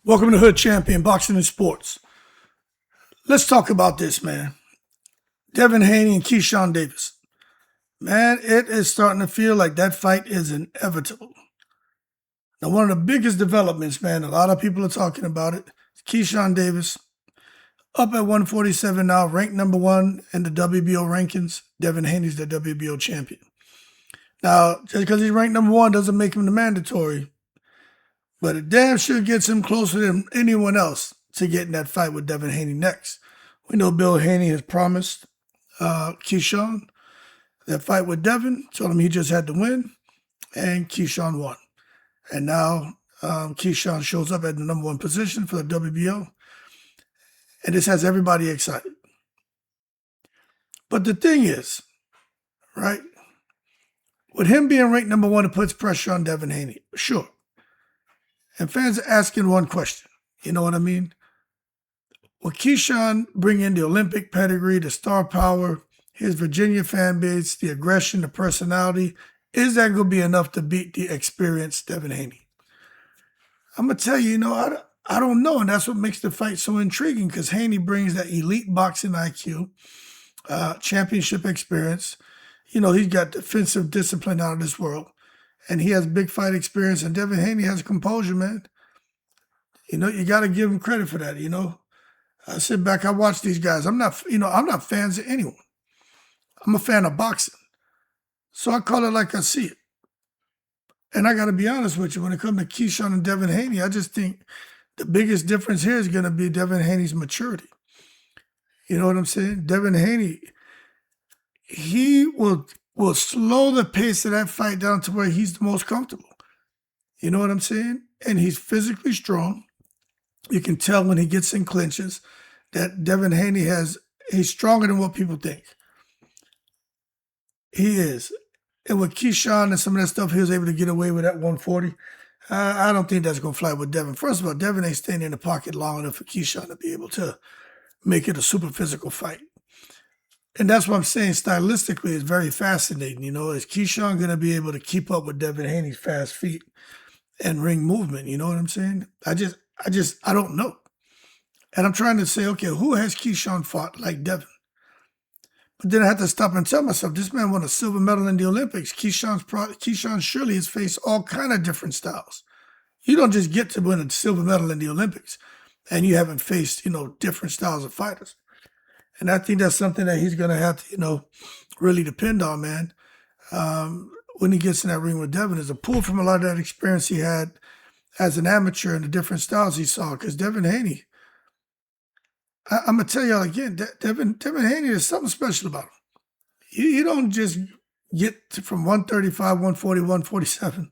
Welcome to Hood Champion Boxing and Sports. Let's talk about this, man. Devin Haney and Keyshawn Davis. Man, it is starting to feel like that fight is inevitable. Now, one of the biggest developments, man, a lot of people are talking about it. Keyshawn Davis, up at 147 now, ranked number one in the WBO rankings. Devin Haney's the WBO champion. Now, just because he's ranked number one doesn't make him the mandatory, but it damn sure gets him closer than anyone else to getting that fight with Devin Haney next. We know Bill Haney has promised Keyshawn that fight with Devin, told him he just had to win, and Keyshawn won. And now Keyshawn shows up at the number one position for the WBO, and this has everybody excited. But the thing is, right, with him being ranked number one, it puts pressure on Devin Haney, sure. And fans are asking one question. You know what I mean? Will Keyshawn bring in the Olympic pedigree, the star power, his Virginia fan base, the aggression, the personality? Is that going to be enough to beat the experienced Devin Haney? I'm going to tell you, I don't know. And that's what makes the fight so intriguing, because Haney brings that elite boxing IQ, championship experience. He's got defensive discipline out of this world. And he has big fight experience, and Devin Haney has composure, man. You got to give him credit for that. I sit back, I watch these guys. I'm not fans of anyone. I'm a fan of boxing. So I call it like I see it. And I got to be honest with you, when it comes to Keyshawn and Devin Haney, I just think the biggest difference here is going to be Devin Haney's maturity. You know what I'm saying? Devin Haney, he will slow the pace of that fight down to where he's the most comfortable. You know what I'm saying? And he's physically strong. You can tell when he gets in clinches that Devin Haney he's stronger than what people think. He is. And with Keyshawn and some of that stuff, he was able to get away with at 140. I don't think that's going to fly with Devin. First of all, Devin ain't staying in the pocket long enough for Keyshawn to be able to make it a super physical fight. And that's what I'm saying. Stylistically, it's very fascinating. Is Keyshawn going to be able to keep up with Devin Haney's fast feet and ring movement? You know what I'm saying? I don't know. And I'm trying to say, okay, who has Keyshawn fought like Devin? But then I have to stop and tell myself, this man won a silver medal in the Olympics. Keyshawn surely has faced all kind of different styles. You don't just get to win a silver medal in the Olympics and you haven't faced, different styles of fighters. And I think that's something that he's going to have to, really depend on, man. When he gets in that ring with Devin, is a pull from a lot of that experience he had as an amateur and the different styles he saw. Because Devin Haney, I'm going to tell y'all again, Devin Haney, there's something special about him. You don't just get from 135, 140, 147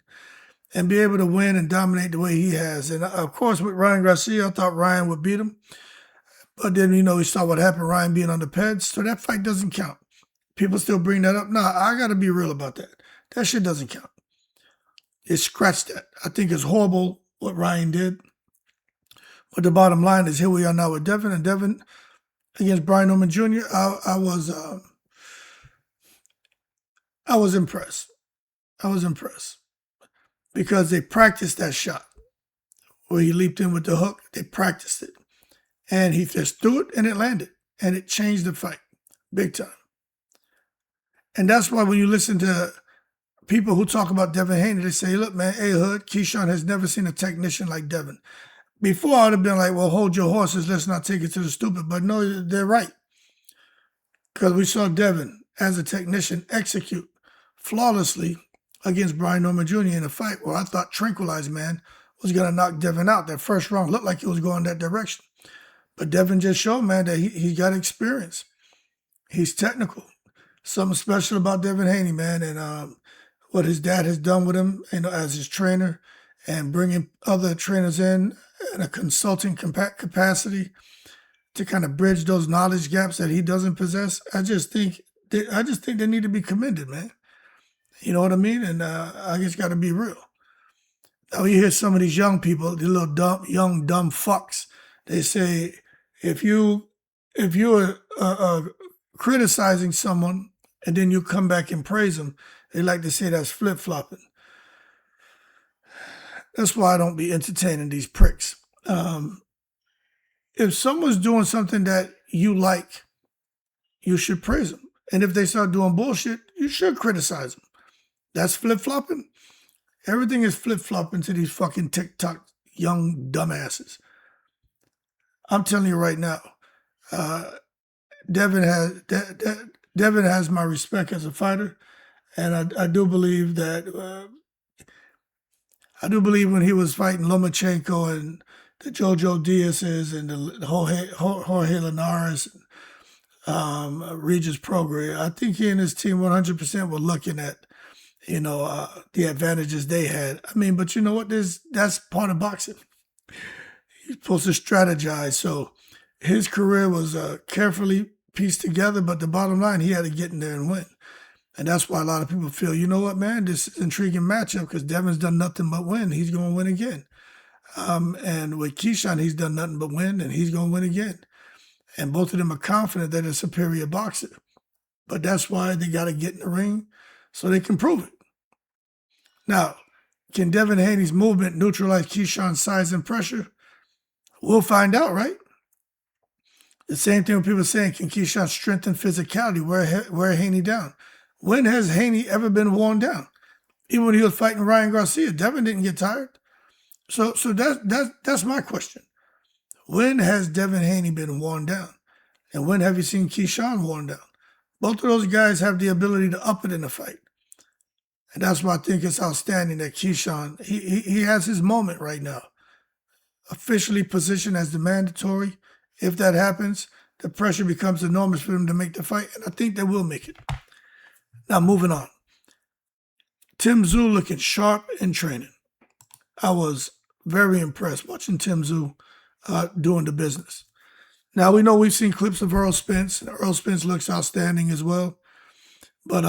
and be able to win and dominate the way he has. And of course, with Ryan Garcia, I thought Ryan would beat him. But then, we saw what happened, Ryan being on the pads. So that fight doesn't count. People still bring that up. Nah, I got to be real about that. That shit doesn't count. It scratched that. I think it's horrible what Ryan did. But the bottom line is, here we are now with Devin. And Devin against Brian Norman Jr., I was impressed. I was impressed. Because they practiced that shot where he leaped in with the hook. They practiced it. And he just threw it and it landed. And it changed the fight big time. And that's why when you listen to people who talk about Devin Haney, they say, look, man, Hood, Keyshawn has never seen a technician like Devin. Before, I would have been like, well, hold your horses. Let's not take it to the stupid. But no, they're right. Because we saw Devin, as a technician, execute flawlessly against Brian Norman Jr. in a fight where I thought Tranquilized Man was going to knock Devin out. That first round looked like it was going that direction. But Devin just showed, man, that he got experience. He's technical. Something special about Devin Haney, man, and what his dad has done with him, as his trainer, and bringing other trainers in a consulting capacity to kind of bridge those knowledge gaps that he doesn't possess. I just think they need to be commended, man. You know what I mean? And I just got to be real. Now you hear some of these young people, the little dumb fucks. They say, if you're criticizing someone and then you come back and praise them, they like to say that's flip-flopping. That's why I don't be entertaining these pricks. If someone's doing something that you like, you should praise them. And if they start doing bullshit, you should criticize them. That's flip-flopping. Everything is flip-flopping to these fucking TikTok young dumbasses. I'm telling you right now, Devin has my respect as a fighter, and I do believe that I do believe when he was fighting Lomachenko and the Jojo Diaz's and the Jorge Linares, Regis Prograis, I think he and his team 100% were looking at, the advantages they had. I mean, but you know what? That's part of boxing. You're supposed to strategize. So his career was carefully pieced together, but the bottom line, he had to get in there and win. And that's why a lot of people feel, you know what, man, this is an intriguing matchup because Devin's done nothing but win. He's going to win again. And with Keyshawn, he's done nothing but win, and he's going to win again. And both of them are confident they're a superior boxer. But that's why they got to get in the ring so they can prove it. Now, can Devin Haney's movement neutralize Keyshawn's size and pressure? We'll find out, right? The same thing when people are saying, can Keyshawn strengthen physicality, wear Haney down? When has Haney ever been worn down? Even when he was fighting Ryan Garcia, Devin didn't get tired. So that's my question. When has Devin Haney been worn down? And when have you seen Keyshawn worn down? Both of those guys have the ability to up it in a fight. And that's why I think it's outstanding that Keyshawn, he has his moment right now. Officially positioned as the mandatory. If that happens, the pressure becomes enormous for them to make the fight, and I think they will make it. Now, moving on. Tszyu looking sharp in training. I was very impressed watching Tszyu doing the business. Now, we know we've seen clips of Errol Spence, and Errol Spence looks outstanding as well. But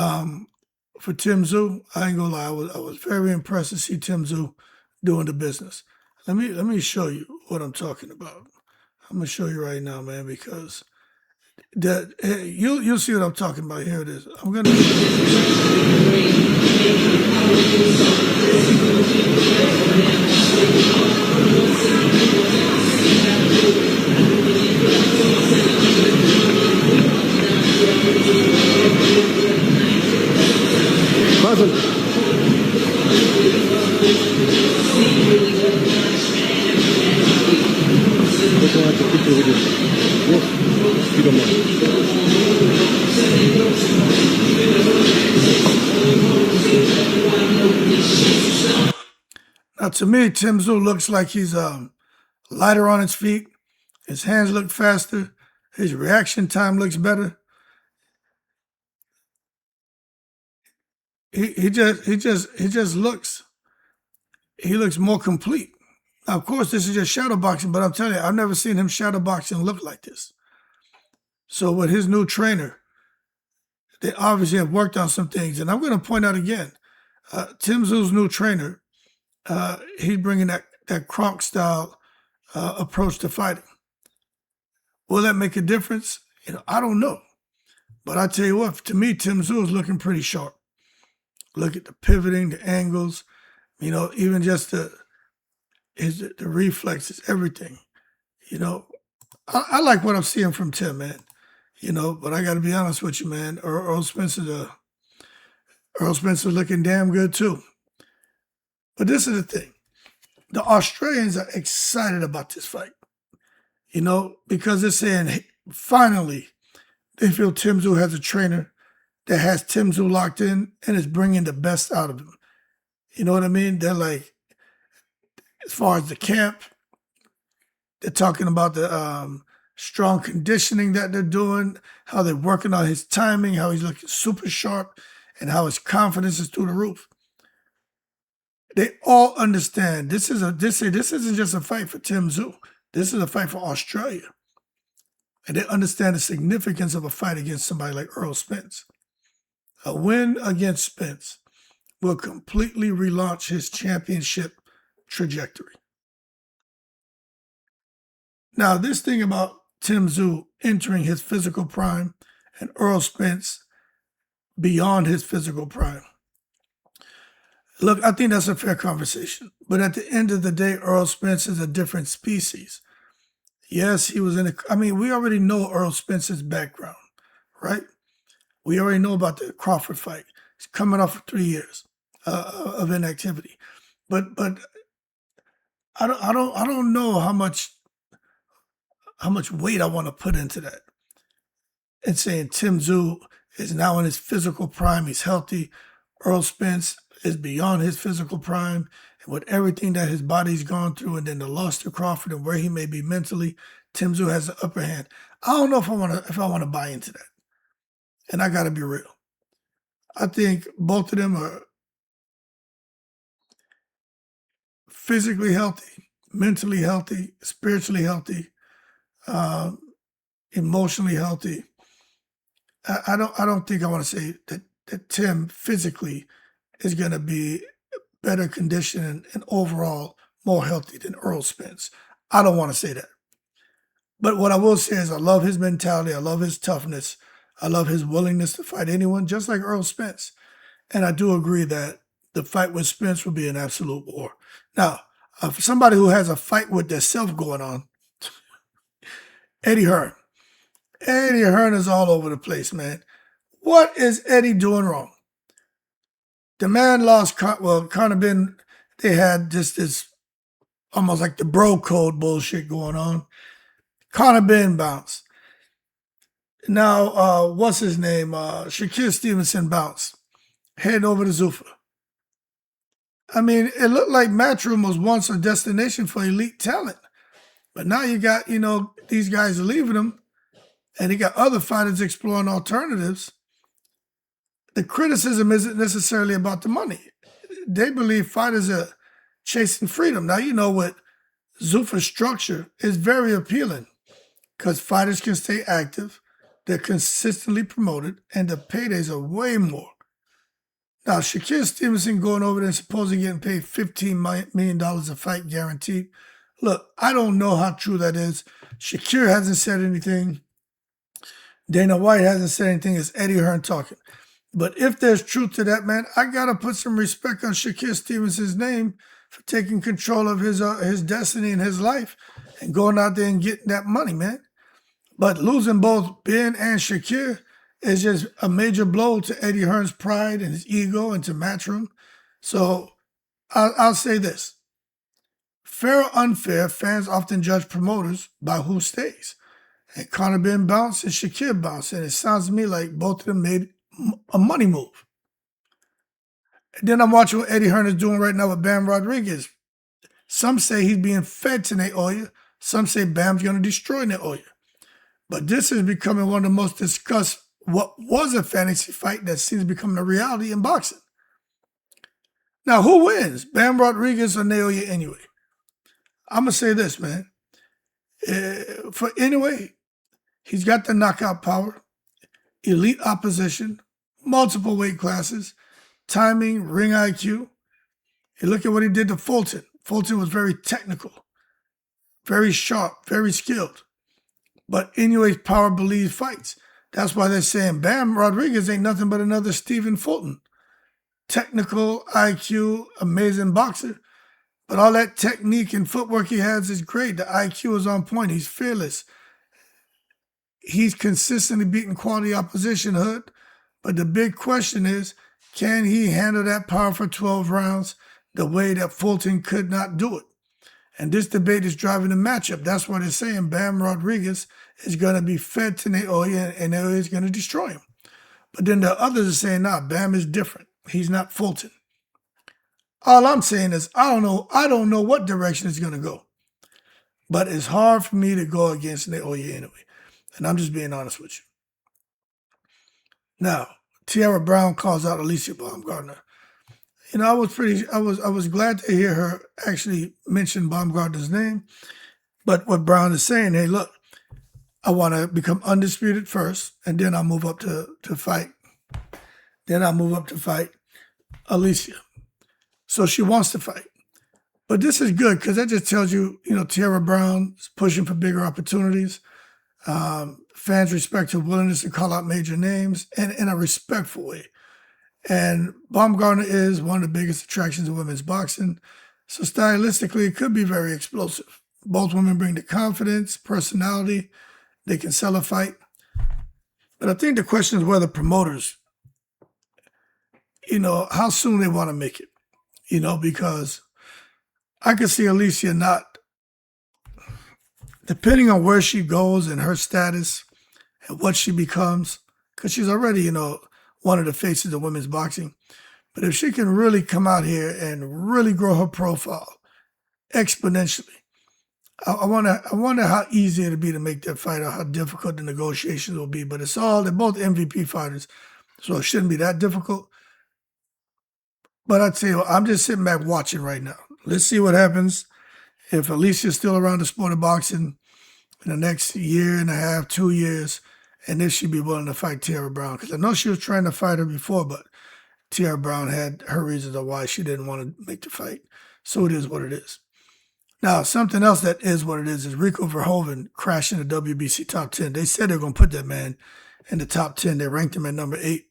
for Tszyu, I ain't gonna lie, I was very impressed to see Tszyu doing the business. Let me show you what I'm talking about. I'm gonna show you right now, man, because you'll see what I'm talking about. Here it is. I'm gonna. Now, to me, Tszyu looks like he's lighter on his feet. His hands look faster. His reaction time looks better. He just looks more complete. Now, of course, this is just shadow boxing, but I'm telling you, I've never seen him shadow boxing look like this. So with his new trainer, they obviously have worked on some things. And I'm going to point out again, Tszyu's new trainer, he's bringing that Kronk style approach to fighting. Will that make a difference? I don't know. But I tell you what, to me, Tszyu is looking pretty sharp. Look at the pivoting, the angles, even just the reflexes, everything. I like what I'm seeing from Tim, man. But I got to be honest with you, man. Errol Spence's looking damn good too. But this is the thing. The Australians are excited about this fight. Because they're saying, finally, they feel Tszyu has a trainer that has Tszyu locked in and is bringing the best out of him. You know what I mean? They're like, as far as the camp, they're talking about the strong conditioning that they're doing, how they're working on his timing, how he's looking super sharp, and how his confidence is through the roof. They all understand this isn't just a fight for Tszyu. This is a fight for Australia. And they understand the significance of a fight against somebody like Errol Spence. A win against Spence will completely relaunch his championship trajectory. Now, this thing about Tszyu entering his physical prime and Errol Spence beyond his physical prime. Look, I think that's a fair conversation. But at the end of the day, Errol Spence is a different species. Yes, he was in a. I mean, we already know Errol Spence's background, right? We already know about the Crawford fight. He's coming off of 3 years of inactivity. But I don't know how much weight I want to put into that. And saying Tszyu is now in his physical prime, he's healthy. Errol Spence is beyond his physical prime, and with everything that his body's gone through, and then the loss to Crawford and where he may be mentally, Tszyu has the upper hand. I don't know if I want to buy into that. And I got to be real. I think both of them are physically healthy, mentally healthy, spiritually healthy, uh, emotionally healthy. I don't think I want to say that Tim physically is going to be better conditioned and overall more healthy than Errol Spence. I don't want to say that. But what I will say is I love his mentality. I love his toughness. I love his willingness to fight anyone, just like Errol Spence. And I do agree that the fight with Spence will be an absolute war. Now, for somebody who has a fight with themselves going on, Eddie Hearn. Eddie Hearn is all over the place, man. What is Eddie doing wrong? The man lost, Conor Ben, they had just this almost like the bro code bullshit going on. Conor Ben bounced. Now, what's his name? Shakur Stevenson bounced. Heading over to Zuffa. I mean, it looked like Matchroom was once a destination for elite talent. But now you got, these guys are leaving them, and you got other fighters exploring alternatives. The criticism isn't necessarily about the money. They believe fighters are chasing freedom. Now, what Zuffa's structure is very appealing because fighters can stay active, they're consistently promoted, and the paydays are way more. Now, Shakur Stevenson going over there and supposedly getting paid $15 million a fight guaranteed. Look, I don't know how true that is. Shakur hasn't said anything. Dana White hasn't said anything. It's Eddie Hearn talking. But if there's truth to that, man, I got to put some respect on Shakur Stevenson's name for taking control of his destiny and his life and going out there and getting that money, man. But losing both Ben and Shakur is just a major blow to Eddie Hearn's pride and his ego and to Matchroom. So I'll say this. Fair or unfair, fans often judge promoters by who stays. And Conor Ben bounced and Shakur bounced. And it sounds to me like both of them made a money move. And then I'm watching what Eddie Hearn is doing right now with Bam Rodriguez. Some say he's being fed to Naoya. Some say Bam's going to destroy Naoya. But this is becoming one of the most discussed, what was a fantasy fight that seems becoming a reality in boxing. Now, who wins? Bam Rodriguez or Naoya Inoue? I'm going to say this, man. For Inoue, he's got the knockout power, elite opposition, multiple weight classes, timing, ring IQ. You look at what he did to Fulton. Fulton was very technical, very sharp, very skilled. But Inoue's power believes fights. That's why they're saying Bam Rodriguez ain't nothing but another Stephen Fulton. Technical, IQ, amazing boxer. But all that technique and footwork he has is great. The IQ is on point. He's fearless. He's consistently beating quality opposition, Hood. But the big question is, can he handle that power for 12 rounds the way that Fulton could not do it? And this debate is driving the matchup. That's why they're saying Bam Rodriguez is going to be fed to Naoya and Naoya is going to destroy him. But then the others are saying, nah, Bam is different. He's not Fulton. All I'm saying is I don't know what direction it's going to go. But it's hard for me to go against Naoya Inoue. And I'm just being honest with you. Now, Tiara Brown calls out Alycia Baumgardner. I was glad to hear her actually mention Baumgardner's name. But what Brown is saying, hey, look, I want to become undisputed first, and then I'll move up to fight. Then I'll move up to fight Alycia. So she wants to fight. But this is good because that just tells you, Tiara Brown is pushing for bigger opportunities. Fans respect her willingness to call out major names and in a respectful way. And Baumgardner is one of the biggest attractions of women's boxing. So stylistically, it could be very explosive. Both women bring the confidence, personality. They can sell a fight. But I think the question is whether promoters, how soon they want to make it. Because I could see Alycia not, depending on where she goes and her status and what she becomes, because she's already, one of the faces of women's boxing. But if she can really come out here and really grow her profile exponentially, I wonder how easy it'll be to make that fight or how difficult the negotiations will be. But they're both MVP fighters, so it shouldn't be that difficult. But I'd say I'm just sitting back watching right now. Let's see what happens if Alicia's still around the sport of boxing in the next year and a half, 2 years, and if she'd be willing to fight Tiara Brown. Because I know she was trying to fight her before, but Tiara Brown had her reasons of why she didn't want to make the fight. So it is what it is. Now, something else that is what it is Rico Verhoeven crashing the WBC top 10. They said they're going to put that man in the top 10. They ranked him at number 8.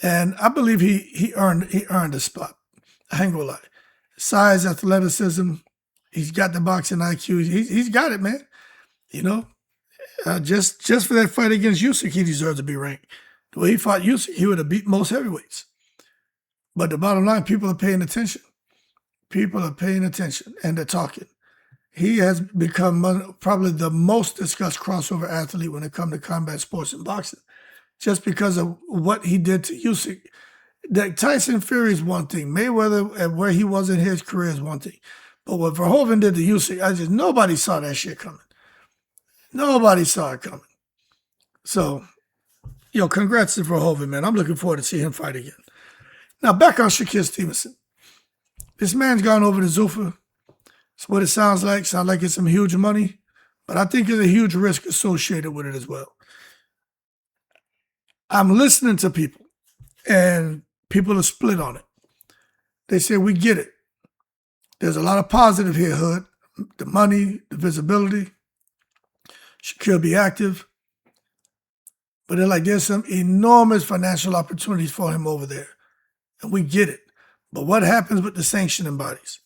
And I believe he earned a spot. I ain't gonna lie. Size, athleticism, he's got the boxing IQ. He's got it, man. Just for that fight against Usyk, he deserves to be ranked. The way he fought Usyk, he would have beat most heavyweights. But the bottom line, people are paying attention. People are paying attention, and they're talking. He has become probably the most discussed crossover athlete when it comes to combat sports and boxing, just because of what he did to Usyk. That Tyson Fury is one thing. Mayweather, and where he was in his career, is one thing. But what Verhoeven did to Usyk, nobody saw that shit coming. Nobody saw it coming. So, congrats to Verhoeven, man. I'm looking forward to see him fight again. Now, back on Shakur Stevenson. This man's gone over to Zuffa. That's what it sounds like. Sounds like it's some huge money. But I think there's a huge risk associated with it as well. I'm listening to people, and people are split on it. They say, we get it. There's a lot of positive here, Hood. The money, the visibility. Shakur be active. But they're like, there's some enormous financial opportunities for him over there. And we get it. But what happens with the sanctioning bodies?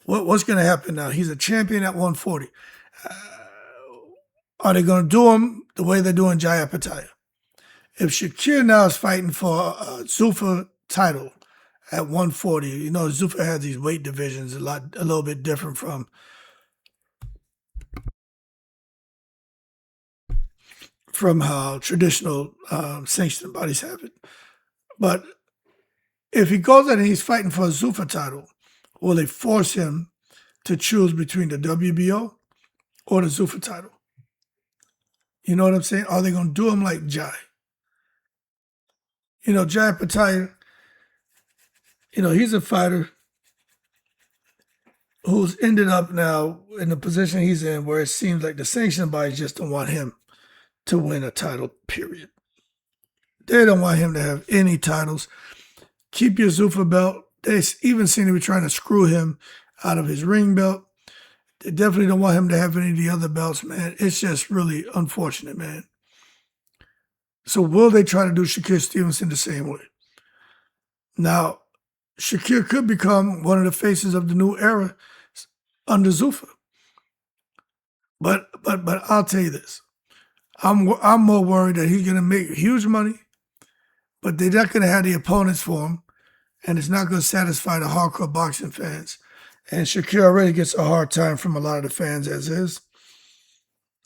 What's going to happen now? He's a champion at 140. Are they going to do him the way they're doing Jaya Pattaya? If Shakur now is fighting for a Zuffa title at 140, Zuffa has these weight divisions a little bit different from how traditional sanctioning bodies have it. But if he goes out and he's fighting for a Zuffa title, will they force him to choose between the WBO or the Zuffa title? You know what I'm saying? Are they going to do him like Jai? Jai Pattaya, he's a fighter who's ended up now in the position he's in where it seems like the sanctioning bodies just don't want him to win a title, period. They don't want him to have any titles. Keep your Zuffa belt. They even seem to be trying to screw him out of his ring belt. They definitely don't want him to have any of the other belts, man. It's just really unfortunate, man. So will they try to do Shakur Stevenson the same way? Now, Shakur could become one of the faces of the new era under Zuffa. But I'll tell you this. I'm more worried that he's going to make huge money, but they're not going to have the opponents for him, and it's not going to satisfy the hardcore boxing fans. And Shakur already gets a hard time from a lot of the fans as is.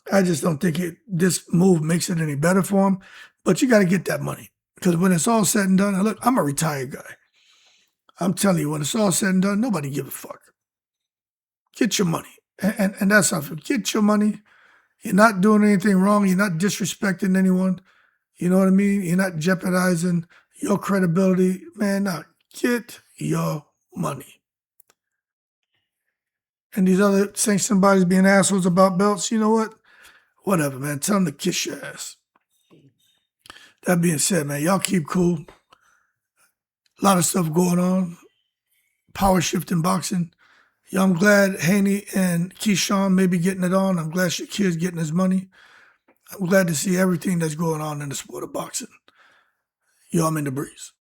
I just don't think this move makes it any better for him. But you got to get that money. Because when it's all said and done, look, I'm a retired guy. I'm telling you, when it's all said and done, nobody give a fuck. Get your money. And that's how I feel. Get your money. You're not doing anything wrong. You're not disrespecting anyone. You know what I mean? You're not jeopardizing your credibility. Man, now, get your money. And these other sanctioned bodies being assholes about belts, you know what? Whatever, man. Tell them to kiss your ass. That being said, man, y'all keep cool. A lot of stuff going on. Power shift in boxing. Yeah, I'm glad Haney and Keyshawn may be getting it on. I'm glad Shakur's getting his money. I'm glad to see everything that's going on in the sport of boxing. Yo, I'm in the breeze.